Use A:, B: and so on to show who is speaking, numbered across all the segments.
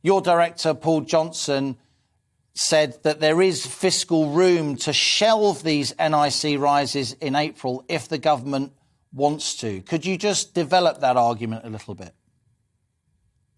A: your director, Paul Johnson, said that there is fiscal room to shelve these NIC rises in April if the government wants to. Could you just develop that argument a little bit?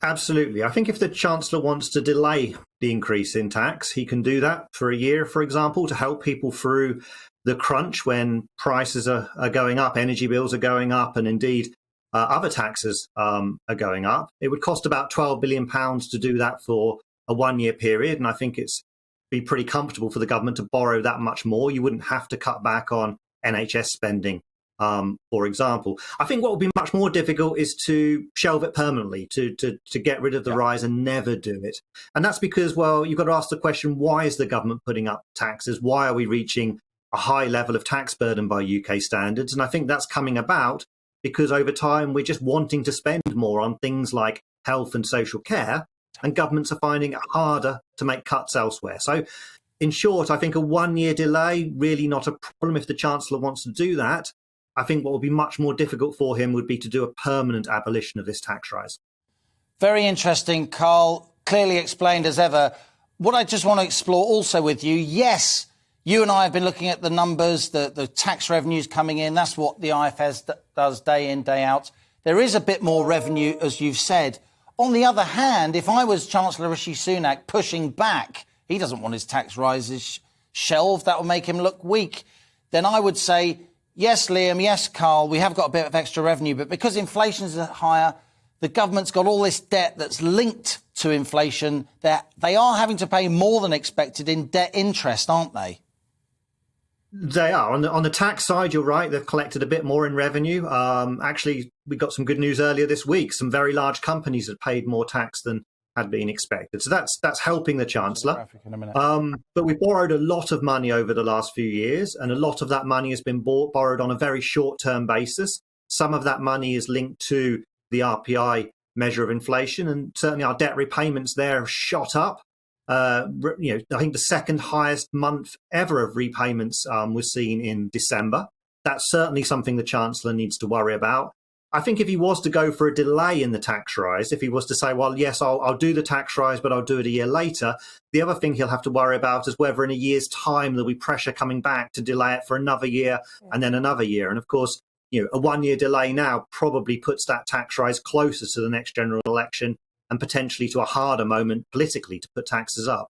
B: Absolutely. I think if the Chancellor wants to delay the increase in tax, he can do that for a year, for example, to help people through the crunch when prices are going up, energy bills are going up, and indeed other taxes are going up. It would cost about £12 billion to do that for a one-year period, and I think it's be pretty comfortable for the government to borrow that much more. You wouldn't have to cut back on NHS spending, for example. I think what would be much more difficult is to shelve it permanently, to get rid of the rise and never do it. And that's because, well, you've got to ask the question, why is the government putting up taxes? Why are we reaching a high level of tax burden by UK standards? And I think that's coming about because over time we're just wanting to spend more on things like health and social care, and governments are finding it harder to make cuts elsewhere. So in short, I think a one-year delay, really not a problem if the Chancellor wants to do that. I think what would be much more difficult for him would be to do a permanent abolition of this tax rise.
A: Very interesting, Carl. Clearly explained as ever. What I just want to explore also with you, yes, you and I have been looking at the numbers, the tax revenues coming in. That's what the IFS does day in, day out. There is a bit more revenue, as you've said. On the other hand, if I was Chancellor Rishi Sunak pushing back, he doesn't want his tax rises shelved, that would make him look weak, then I would say, yes, Liam, yes, Carl, we have got a bit of extra revenue, but because inflation is higher, the government's got all this debt that's linked to inflation, that they are having to pay more than expected in debt interest, aren't they?
B: They are. On the tax side, you're right. They've collected a bit more in revenue. Actually, we got some good news earlier this week. Some very large companies have paid more tax than had been expected. So that's helping the Chancellor. But we borrowed a lot of money over the last few years, and a lot of that money has been borrowed on a very short-term basis. Some of that money is linked to the RPI measure of inflation, and certainly our debt repayments there have shot up. I think the second highest month ever of repayments was seen in December. That's certainly something the Chancellor needs to worry about. I think if he was to go for a delay in the tax rise, if he was to say, well, yes, I'll do the tax rise, but I'll do it a year later, the other thing he'll have to worry about is whether in a year's time there'll be pressure coming back to delay it for another year and then another year. And of course, a one-year delay now probably puts that tax rise closer to the next general election and potentially to a harder moment politically to put taxes up.